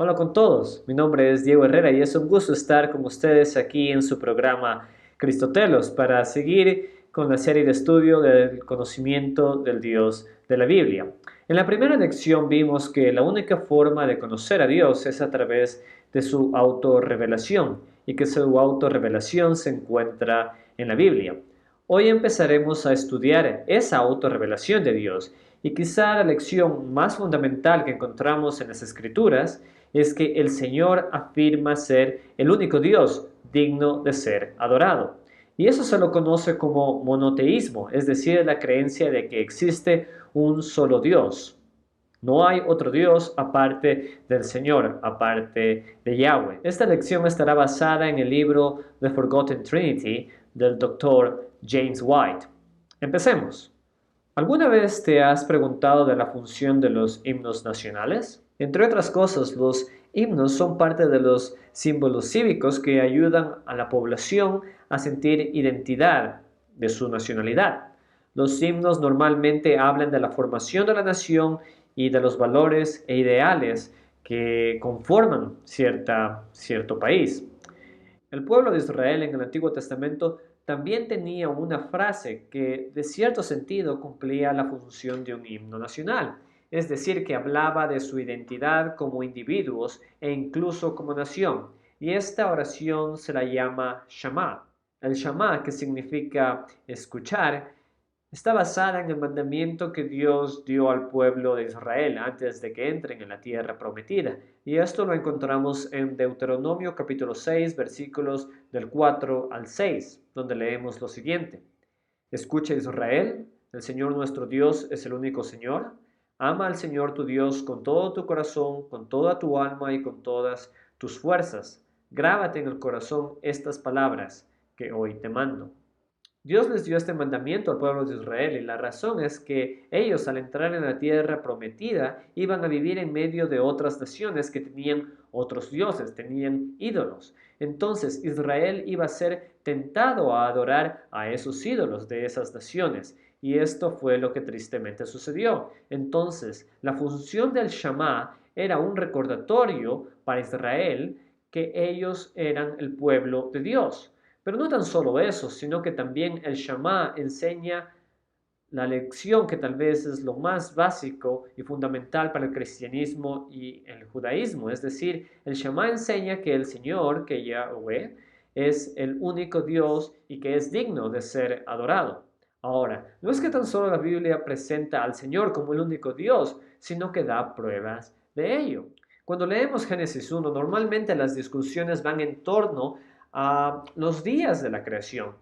Hola con todos, mi nombre es Diego Herrera y es un gusto estar con ustedes aquí en su programa Cristotelos para seguir con la serie de estudio del conocimiento del Dios de la Biblia. En la primera lección vimos que la única forma de conocer a Dios es a través de su autorrevelación y que su autorrevelación se encuentra en la Biblia. Hoy empezaremos a estudiar esa autorrevelación de Dios y quizá la lección más fundamental que encontramos en las Escrituras es que el Señor afirma ser el único Dios digno de ser adorado. Y eso se lo conoce como monoteísmo, es decir, la creencia de que existe un solo Dios. No hay otro Dios aparte del Señor, aparte de Yahweh. Esta lección estará basada en el libro The Forgotten Trinity del doctor James White. Empecemos. ¿Alguna vez te has preguntado de la función de los himnos nacionales? Entre otras cosas, los himnos son parte de los símbolos cívicos que ayudan a la población a sentir identidad de su nacionalidad. Los himnos normalmente hablan de la formación de la nación y de los valores e ideales que conforman cierto país. El pueblo de Israel en el Antiguo Testamento también tenía una frase que de cierto sentido cumplía la función de un himno nacional, es decir, que hablaba de su identidad como individuos e incluso como nación, y esta oración se la llama Shama. El Shama, que significa escuchar, está basada en el mandamiento que Dios dio al pueblo de Israel antes de que entren en la tierra prometida. Y esto lo encontramos en Deuteronomio capítulo 6, versículos del 4 al 6, donde leemos lo siguiente. Escucha Israel, el Señor nuestro Dios es el único Señor. Ama al Señor tu Dios con todo tu corazón, con toda tu alma y con todas tus fuerzas. Grábate en el corazón estas palabras que hoy te mando. Dios les dio este mandamiento al pueblo de Israel y la razón es que ellos al entrar en la tierra prometida iban a vivir en medio de otras naciones que tenían otros dioses, tenían ídolos. Entonces Israel iba a ser tentado a adorar a esos ídolos de esas naciones y esto fue lo que tristemente sucedió. Entonces la función del Shama era un recordatorio para Israel que ellos eran el pueblo de Dios. Pero no tan solo eso, sino que también el Shama enseña la lección que tal vez es lo más básico y fundamental para el cristianismo y el judaísmo. Es decir, el Shama enseña que el Señor, que Yahweh, es el único Dios y que es digno de ser adorado. Ahora, no es que tan solo la Biblia presenta al Señor como el único Dios, sino que da pruebas de ello. Cuando leemos Génesis 1, normalmente las discusiones van en torno a los días de la creación.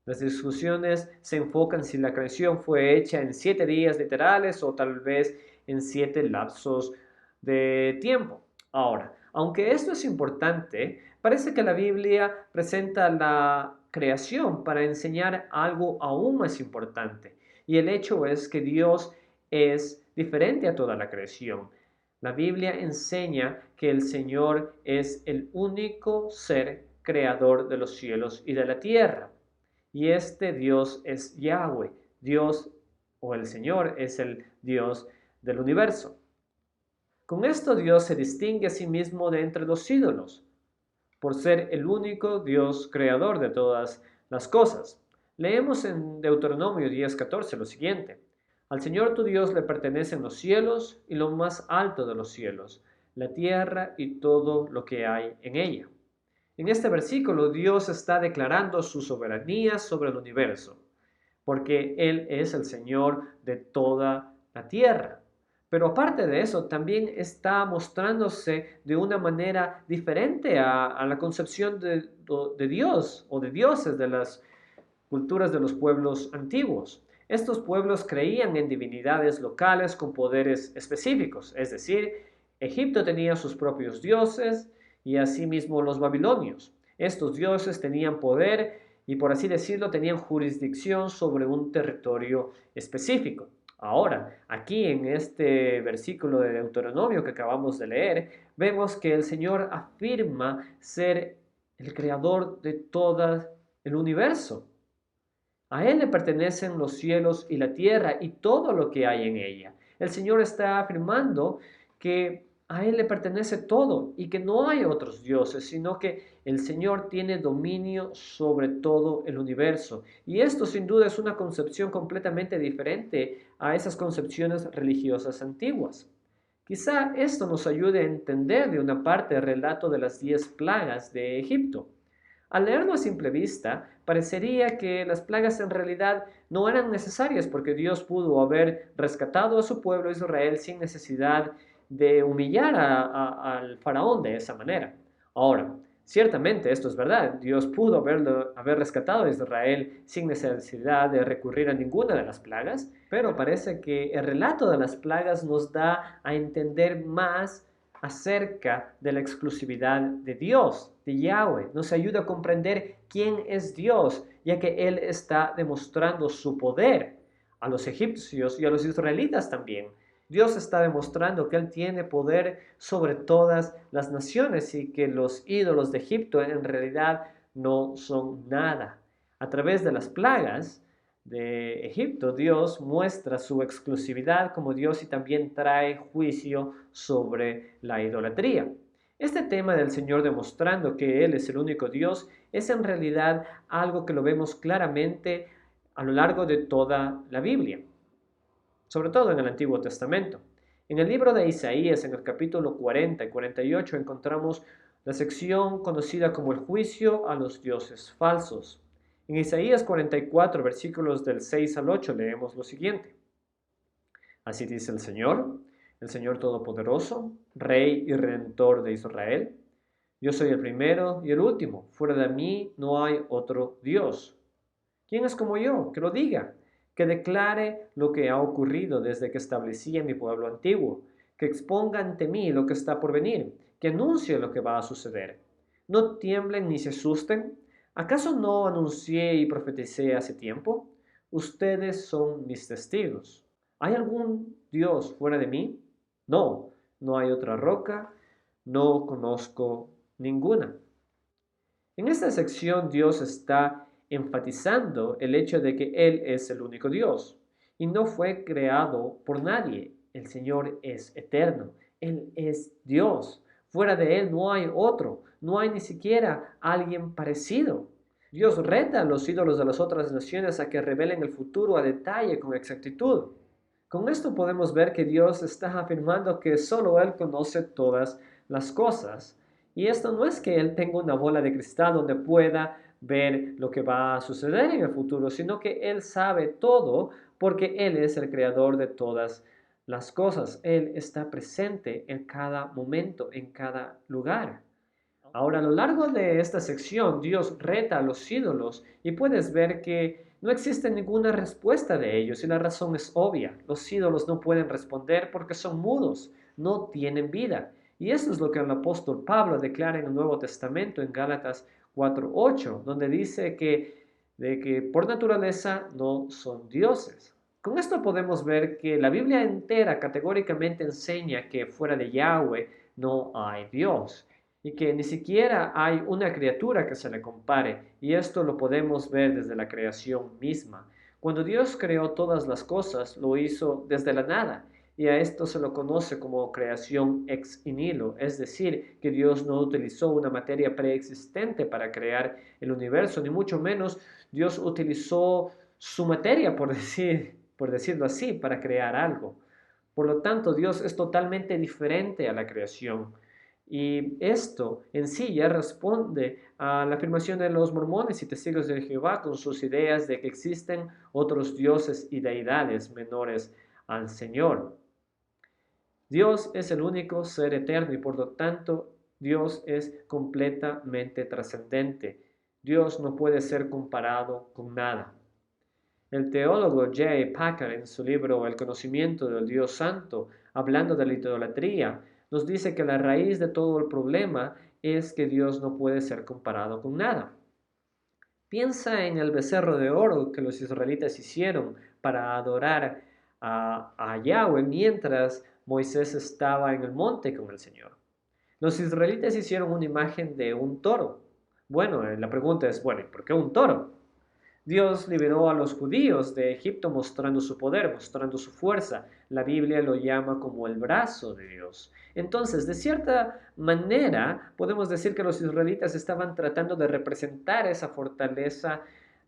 Las discusiones se enfocan si la creación fue hecha en 7 días literales o tal vez en 7 lapsos de tiempo. Ahora, aunque esto es importante, parece que la Biblia presenta la creación para enseñar algo aún más importante. Y el hecho es que Dios es diferente a toda la creación. La Biblia enseña que el Señor es el único ser creador de los cielos y de la tierra. Y este Dios es Yahweh, Dios o el Señor es el Dios del universo. Con esto Dios se distingue a sí mismo de entre los ídolos, por ser el único Dios creador de todas las cosas. Leemos en Deuteronomio 10:14 lo siguiente. Al Señor tu Dios le pertenecen los cielos y lo más alto de los cielos, la tierra y todo lo que hay en ella. En este versículo Dios está declarando su soberanía sobre el universo, porque Él es el Señor de toda la tierra. Pero aparte de eso, también está mostrándose de una manera diferente a la concepción de Dios o de dioses de las culturas de los pueblos antiguos. Estos pueblos creían en divinidades locales con poderes específicos, es decir, Egipto tenía sus propios dioses y asimismo los babilonios. Estos dioses tenían poder y por así decirlo tenían jurisdicción sobre un territorio específico. Ahora, aquí en este versículo de Deuteronomio que acabamos de leer, vemos que el Señor afirma ser el creador de todo el universo. A Él le pertenecen los cielos y la tierra y todo lo que hay en ella. El Señor está afirmando que a Él le pertenece todo y que no hay otros dioses, sino que el Señor tiene dominio sobre todo el universo. Y esto sin duda es una concepción completamente diferente a esas concepciones religiosas antiguas. Quizá esto nos ayude a entender de una parte el relato de las 10 plagas de Egipto. Al leerlo a simple vista, parecería que las plagas en realidad no eran necesarias porque Dios pudo haber rescatado a su pueblo Israel sin necesidad de humillar al faraón de esa manera. Ahora, ciertamente esto es verdad, Dios pudo haber rescatado a Israel sin necesidad de recurrir a ninguna de las plagas, pero parece que el relato de las plagas nos da a entender más acerca de la exclusividad de Dios, de Yahweh. Nos ayuda a comprender quién es Dios, ya que Él está demostrando su poder a los egipcios y a los israelitas también. Dios está demostrando que Él tiene poder sobre todas las naciones y que los ídolos de Egipto en realidad no son nada. A través de las plagas de Egipto, Dios muestra su exclusividad como Dios y también trae juicio sobre la idolatría. Este tema del Señor demostrando que Él es el único Dios es en realidad algo que lo vemos claramente a lo largo de toda la Biblia, sobre todo en el Antiguo Testamento. En el libro de Isaías, en el capítulo 40 y 48, encontramos la sección conocida como el juicio a los dioses falsos. En Isaías 44, versículos del 6 al 8, leemos lo siguiente. Así dice el Señor Todopoderoso, Rey y Redentor de Israel. Yo soy el primero y el último. Fuera de mí no hay otro Dios. ¿Quién es como yo? Que lo diga, que declare lo que ha ocurrido desde que establecí en mi pueblo antiguo, que exponga ante mí lo que está por venir, que anuncie lo que va a suceder. No tiemblen ni se asusten. ¿Acaso no anuncié y profeticé hace tiempo? Ustedes son mis testigos. ¿Hay algún Dios fuera de mí? No, no hay otra roca, no conozco ninguna. En esta sección Dios está enfatizando el hecho de que Él es el único Dios y no fue creado por nadie. El Señor es eterno, Él es Dios. Fuera de Él no hay otro, no hay ni siquiera alguien parecido. Dios reta a los ídolos de las otras naciones a que revelen el futuro a detalle con exactitud. Con esto podemos ver que Dios está afirmando que solo Él conoce todas las cosas. Y esto no es que Él tenga una bola de cristal donde pueda ver lo que va a suceder en el futuro, sino que Él sabe todo porque Él es el creador de todas las cosas. Él está presente en cada momento, en cada lugar. Ahora, a lo largo de esta sección, Dios reta a los ídolos y puedes ver que no existe ninguna respuesta de ellos y la razón es obvia. Los ídolos no pueden responder porque son mudos, no tienen vida. Y eso es lo que el apóstol Pablo declara en el Nuevo Testamento en Gálatas 4:8, donde dice de que por naturaleza no son dioses. Con esto podemos ver que la Biblia entera categóricamente enseña que fuera de Yahweh no hay Dios y que ni siquiera hay una criatura que se le compare, y esto lo podemos ver desde la creación misma. Cuando Dios creó todas las cosas, lo hizo desde la nada, y a esto se lo conoce como creación ex nihilo, es decir, que Dios no utilizó una materia preexistente para crear el universo, ni mucho menos Dios utilizó su materia, por decirlo así, para crear algo. Por lo tanto, Dios es totalmente diferente a la creación. Y esto en sí ya responde a la afirmación de los mormones y testigos de Jehová con sus ideas de que existen otros dioses y deidades menores al Señor. Dios es el único ser eterno y por lo tanto Dios es completamente trascendente. Dios no puede ser comparado con nada. El teólogo J. Packer en su libro El conocimiento del Dios Santo, hablando de la idolatría, nos dice que la raíz de todo el problema es que Dios no puede ser comparado con nada. Piensa en el becerro de oro que los israelitas hicieron para adorar a Yahweh mientras Moisés estaba en el monte con el Señor. Los israelitas hicieron una imagen de un toro. Bueno, la pregunta es, bueno, ¿y por qué un toro? Dios liberó a los judíos de Egipto mostrando su poder, mostrando su fuerza. La Biblia lo llama como el brazo de Dios. Entonces, de cierta manera, podemos decir que los israelitas estaban tratando de representar esa fortaleza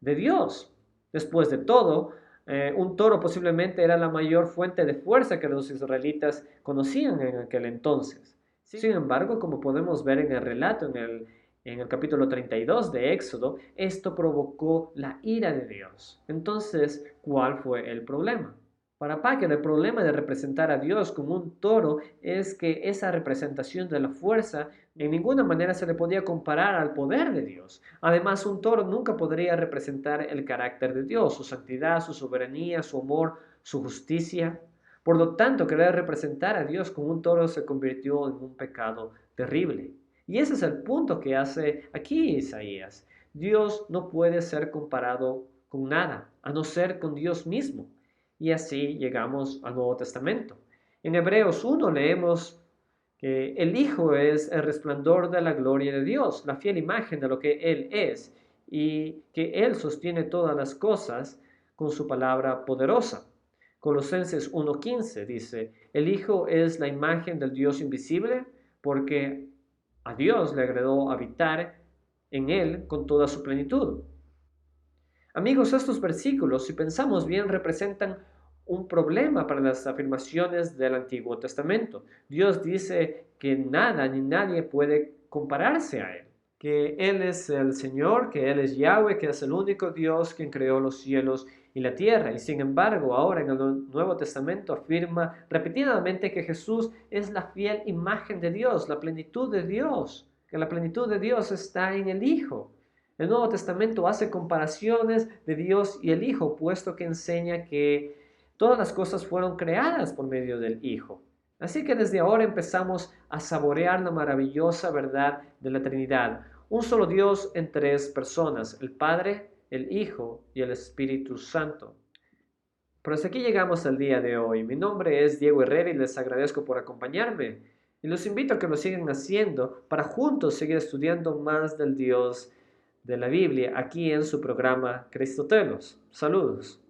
de Dios. Después de todo, un toro posiblemente era la mayor fuente de fuerza que los israelitas conocían en aquel entonces. Sin embargo, como podemos ver en el relato, en el capítulo 32 de Éxodo, esto provocó la ira de Dios. Entonces, ¿cuál fue el problema? Para Packer, el problema de representar a Dios como un toro es que esa representación de la fuerza en ninguna manera se le podía comparar al poder de Dios. Además, un toro nunca podría representar el carácter de Dios, su santidad, su soberanía, su amor, su justicia. Por lo tanto, querer representar a Dios como un toro se convirtió en un pecado terrible. Y ese es el punto que hace aquí Isaías. Dios no puede ser comparado con nada, a no ser con Dios mismo. Y así llegamos al Nuevo Testamento. En Hebreos 1 leemos que el Hijo es el resplandor de la gloria de Dios, la fiel imagen de lo que Él es, y que Él sostiene todas las cosas con su palabra poderosa. Colosenses 1:15 dice, el Hijo es la imagen del Dios invisible, porque a Dios le agradó habitar en Él con toda su plenitud. Amigos, estos versículos, si pensamos bien, representan un problema para las afirmaciones del Antiguo Testamento. Dios dice que nada ni nadie puede compararse a Él, que Él es el Señor, que Él es Yahweh, que es el único Dios quien creó los cielos y la tierra. Y sin embargo, ahora en el Nuevo Testamento afirma repetidamente que Jesús es la fiel imagen de Dios, la plenitud de Dios, que la plenitud de Dios está en el Hijo. El Nuevo Testamento hace comparaciones de Dios y el Hijo, puesto que enseña que todas las cosas fueron creadas por medio del Hijo. Así que desde ahora empezamos a saborear la maravillosa verdad de la Trinidad. Un solo Dios en tres personas, el Padre, el Hijo y el Espíritu Santo. Pero hasta aquí llegamos al día de hoy. Mi nombre es Diego Herrera y les agradezco por acompañarme. Y los invito a que lo sigan haciendo para juntos seguir estudiando más del Dios de la Biblia aquí en su programa Cristotelos. Saludos.